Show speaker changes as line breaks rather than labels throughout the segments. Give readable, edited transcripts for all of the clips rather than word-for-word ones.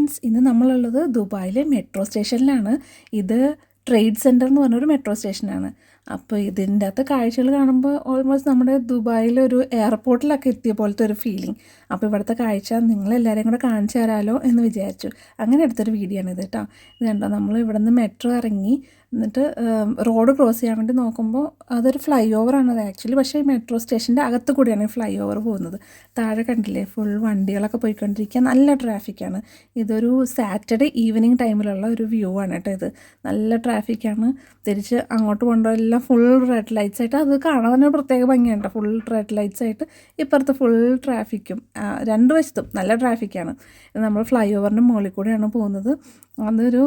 Friends, ഇന്ന് നമ്മളുള്ളത് ദുബായിലെ മെട്രോ സ്റ്റേഷനിലാണ്. ഇത് ട്രേഡ് സെൻറ്റർ എന്ന് പറഞ്ഞൊരു മെട്രോ സ്റ്റേഷനാണ്. അപ്പോൾ ഇതിൻ്റെ അകത്ത് കാഴ്ചകൾ കാണുമ്പോൾ ഓൾമോസ്റ്റ് നമ്മുടെ ദുബായിലൊരു എയർപോർട്ടിലൊക്കെ എത്തിയ പോലത്തെ ഒരു ഫീലിംഗ്. അപ്പോൾ ഇവിടുത്തെ കാഴ്ച നിങ്ങളെല്ലാവരെയും കൂടെ കാണിച്ചു തരാമല്ലോ എന്ന് വിചാരിച്ചു. അങ്ങനെ എടുത്തൊരു വീഡിയോ ആണ് ഇത് കേട്ടോ. ഇത് കണ്ടോ, നമ്മൾ ഇവിടെ നിന്ന് മെട്രോ ഇറങ്ങി എന്നിട്ട് റോഡ് ക്രോസ് ചെയ്യാൻ വേണ്ടി നോക്കുമ്പോൾ അതൊരു ഫ്ലൈ ഓവറാണത് ആക്ച്വലി. പക്ഷേ ഈ മെട്രോ സ്റ്റേഷൻ്റെ അകത്ത് കൂടിയാണ് ഈ ഫ്ലൈ ഓവർ പോകുന്നത്. താഴെ കണ്ടില്ലേ, ഫുൾ വണ്ടികളൊക്കെ പോയിക്കൊണ്ടിരിക്കുക, നല്ല ട്രാഫിക്കാണ്. ഇതൊരു സാറ്റർഡേ ഈവനിങ് ടൈമിലുള്ള ഒരു വ്യൂ ആണ് കേട്ടോ ഇത്. നല്ല ട്രാഫിക്കാണ്. തിരിച്ച് അങ്ങോട്ട് കൊണ്ടുപോയി എല്ലാം ഫുൾ റെഡ് ലൈറ്റ്സ് ആയിട്ട്, അത് കാണാൻ തന്നെ പ്രത്യേക ഭംഗിയുണ്ട്. ഫുൾ റെഡ് ലൈറ്റ്സ് ആയിട്ട് ഇപ്പുറത്ത് ഫുൾ ട്രാഫിക്കും, രണ്ട് വശത്തും നല്ല ട്രാഫിക്കാണ്. നമ്മൾ ഫ്ലൈ ഓവറിൻ്റെ മുകളിൽ കൂടെയാണ് പോകുന്നത്. അതൊരു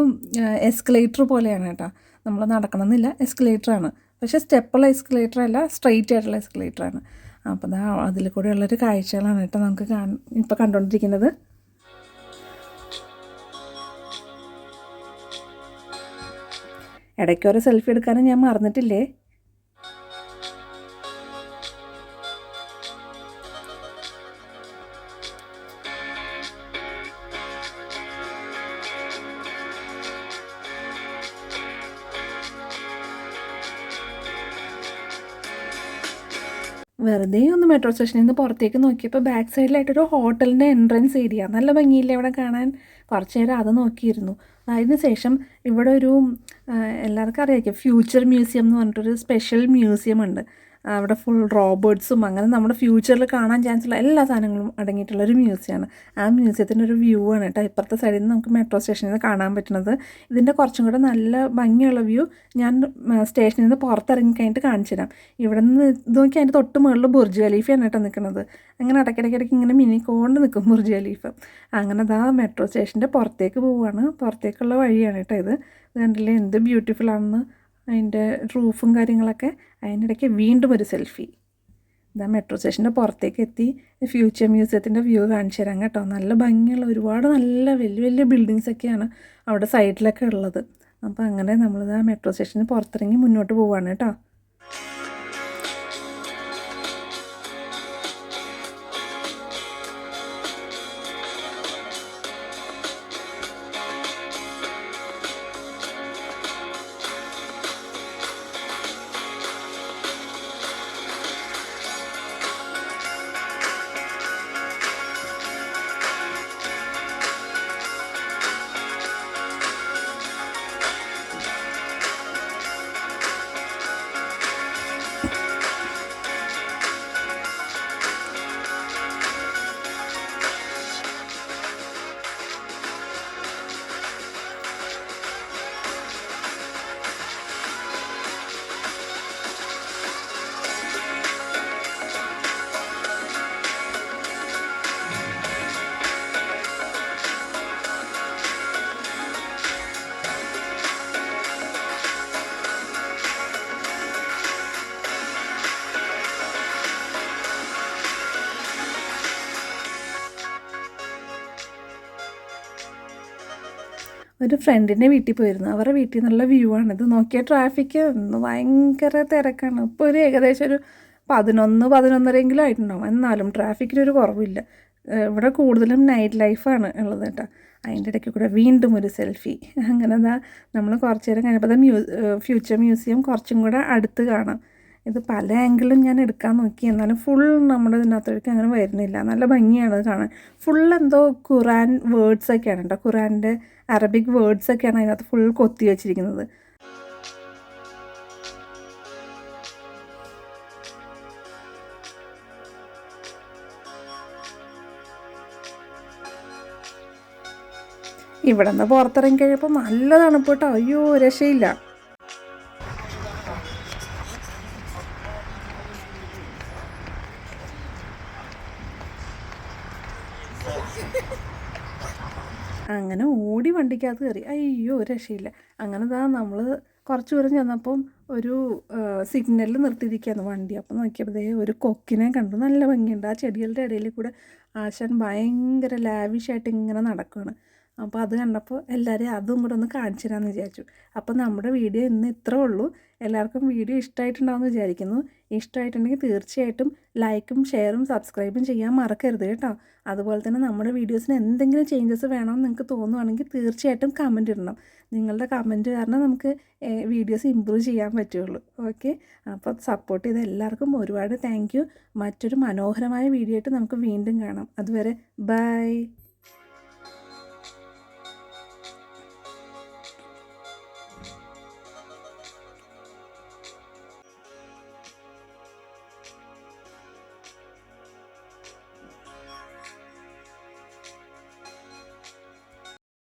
എസ്കലേറ്റർ പോലെയാണ് കേട്ടോ. നമ്മൾ നടക്കണമെന്നില്ല, എസ്കലേറ്ററാണ്. പക്ഷേ സ്റ്റെപ്പുള്ള എസ്കലേറ്റർ അല്ല, സ്ട്രെയിറ്റ് ആയിട്ടുള്ള എസ്കലേറ്ററാണ്. അപ്പോൾ അതിൽ കൂടെയുള്ളൊരു കാഴ്ചകളാണ് കേട്ടോ നമുക്ക് ഇപ്പോൾ കണ്ടുകൊണ്ടിരിക്കുന്നത്. ഇടയ്ക്കൊരു സെൽഫി എടുക്കാനും ഞാൻ മറന്നിട്ടില്ലേ. വെറുതെ ഒന്ന് മെട്രോ സ്റ്റേഷനിൽ നിന്ന് പുറത്തേക്ക് നോക്കിയപ്പോൾ ബാക്ക് സൈഡിലായിട്ടൊരു ഹോട്ടലിൻ്റെ എൻട്രൻസ് ഏരിയ, നല്ല ഭംഗിയില്ലേ ഇവിടെ കാണാൻ. കുറച്ച് നേരം അത് നോക്കിയിരുന്നു. അതിന് ശേഷം ഇവിടെ ഒരു എല്ലാവർക്കും അറിയാം, ഫ്യൂച്ചർ മ്യൂസിയം എന്ന് പറഞ്ഞിട്ടൊരു സ്പെഷ്യൽ മ്യൂസിയം ഉണ്ട്. അവിടെ ഫുൾ റോബോട്ട്സും അങ്ങനെ നമ്മുടെ ഫ്യൂച്ചറിൽ കാണാൻ ചാൻസുള്ള എല്ലാ സാധനങ്ങളും അടങ്ങിയിട്ടുള്ളൊരു മ്യൂസിയമാണ്. ആ മ്യൂസിയത്തിൻ്റെ ഒരു വ്യൂ ആണ് കേട്ടോ ഇപ്പുറത്തെ സൈഡിൽ നിന്ന് നമുക്ക് മെട്രോ സ്റ്റേഷനിൽ നിന്ന് കാണാൻ പറ്റുന്നത്. ഇതിൻ്റെ കുറച്ചും കൂടെ നല്ല ഭംഗിയുള്ള വ്യൂ ഞാൻ സ്റ്റേഷനിൽ നിന്ന് പുറത്തിറങ്ങി കഴിഞ്ഞിട്ട് കാണിച്ചു തരാം. ഇവിടെ നിന്ന് ഇത് നോക്കി അതിൻ്റെ തൊട്ട് മുകളിൽ ബുർജ് ഖലീഫയാണ് കേട്ടോ നിൽക്കുന്നത്. അങ്ങനെ ഇടയ്ക്കിടയ്ക്ക് ഇങ്ങനെ മിനിക്കൊണ്ട് നിൽക്കും ബുർജ് ഖലീഫ. അങ്ങനെ മെട്രോ സ്റ്റേഷൻ്റെ പുറത്തേക്ക് പോവുകയാണ്. പുറത്തേക്കുള്ള വഴിയാണ് കേട്ടോ ഇത്. കണ്ടില്ലേ എന്ത് ബ്യൂട്ടിഫുൾ ആണെന്ന്, അതിൻ്റെ റൂഫും കാര്യങ്ങളൊക്കെ. അതിനിടയ്ക്ക് വീണ്ടും ഒരു സെൽഫി. മെട്രോ സ്റ്റേഷൻ്റെ പുറത്തേക്ക് എത്തി. ഫ്യൂച്ചർ മ്യൂസിയത്തിൻ്റെ വ്യൂ കാണിച്ചു തരാം കേട്ടോ. നല്ല ഭംഗിയുള്ള ഒരുപാട് നല്ല വലിയ വലിയ ബിൽഡിങ്സൊക്കെയാണ് അവിടെ സൈഡിലൊക്കെ ഉള്ളത്. അപ്പോൾ അങ്ങനെ നമ്മളിത് മെട്രോ സ്റ്റേഷന് പുറത്തിറങ്ങി മുന്നോട്ട് പോവുകയാണ് കേട്ടോ. ഒരു ഫ്രണ്ടിൻ്റെ വീട്ടിൽ പോയിരുന്നു. അവരുടെ വീട്ടിൽ നിന്നുള്ള വ്യൂ ആണിത്. നോക്കിയ ട്രാഫിക്ക് ഭയങ്കര തിരക്കാണ്. ഇപ്പോൾ ഒരു ഏകദേശം ഒരു 11-11:30 ആയിട്ടുണ്ടാവും. എന്നാലും ട്രാഫിക്കിനൊരു കുറവില്ല. ഇവിടെ കൂടുതലും നൈറ്റ് ലൈഫാണ് ഉള്ളത് കേട്ടോ. അതിൻ്റെ ഇടയ്ക്ക് കൂടെ വീണ്ടും ഒരു സെൽഫി. അങ്ങനെ നമ്മൾ കുറച്ച് നേരം കഴിഞ്ഞപ്പോൾ ഫ്യൂച്ചർ മ്യൂസിയം കുറച്ചും കൂടെ അടുത്ത് കാണാം. ഇത് പല ആംഗിളും ഞാൻ എടുക്കാൻ നോക്കി, എന്നാലും ഫുൾ നമ്മുടെ ഇതിനകത്തേക്ക് അങ്ങനെ വരുന്നില്ല. നല്ല ഭംഗിയാണ് അത് കാണാൻ. ഫുൾ എന്തോ ഖുറാൻ വേർഡ്സൊക്കെയാണ് കേട്ടോ, ഖുറാൻ്റെ അറബിക് വേർഡ്സൊക്കെയാണ് അതിനകത്ത് ഫുൾ കൊത്തി വെച്ചിരിക്കുന്നത്. ഇവിടെ നിന്ന് പുറത്തിറങ്ങി കഴിയുമ്പോൾ നല്ല തണുപ്പ് കേട്ടോ. അയ്യോ രക്ഷയില്ല. അങ്ങനെ ഓടി വണ്ടിക്കകത്ത് കയറി. അയ്യോ രക്ഷയില്ല. അങ്ങനെ നമ്മൾ കുറച്ച് ദൂരം ചെന്നപ്പം ഒരു സിഗ്നലിൽ നിർത്തിയിരിക്കുകയാണ് വണ്ടി. അപ്പം നോക്കിയപ്പോൾ ഒരു കൊക്കിനെ കണ്ടു. നല്ല ഭംഗിയുണ്ട്. ആ ചെടികളുടെ ഇടയിൽ കൂടെ ആശാൻ ഭയങ്കര ലാവിഷായിട്ട് ഇങ്ങനെ നടക്കുകയാണ്. അപ്പോൾ അത് കണ്ടപ്പോൾ എല്ലാവരെയും അതും കൂടെ ഒന്ന് കാണിച്ചു തരാമെന്ന് വിചാരിച്ചു. അപ്പോൾ നമ്മുടെ വീഡിയോ ഇന്ന് ഇത്രേ ഉള്ളൂ. എല്ലാവർക്കും വീഡിയോ ഇഷ്ടമായിട്ടുണ്ടാവുമെന്ന് വിചാരിക്കുന്നു. ഇഷ്ടമായിട്ടുണ്ടെങ്കിൽ തീർച്ചയായിട്ടും ലൈക്കും ഷെയറും സബ്സ്ക്രൈബും ചെയ്യാൻ മറക്കരുത് കേട്ടോ. അതുപോലെ തന്നെ നമ്മുടെ വീഡിയോസിന് എന്തെങ്കിലും ചേഞ്ചസ് വേണമെന്ന് നിങ്ങൾക്ക് തോന്നുവാണെങ്കിൽ തീർച്ചയായിട്ടും കമൻറ്റ് ഇടണം. നിങ്ങളുടെ കമൻറ്റ് കാരണം നമുക്ക് വീഡിയോസ് ഇമ്പ്രൂവ് ചെയ്യാൻ പറ്റുള്ളൂ. ഓക്കെ, അപ്പോൾ സപ്പോർട്ട് ചെയ്ത എല്ലാവർക്കും ഒരുപാട് താങ്ക് യു. മറ്റൊരു മനോഹരമായ വീഡിയോ ആയിട്ട് നമുക്ക് വീണ്ടും കാണാം. അതുവരെ ബൈ.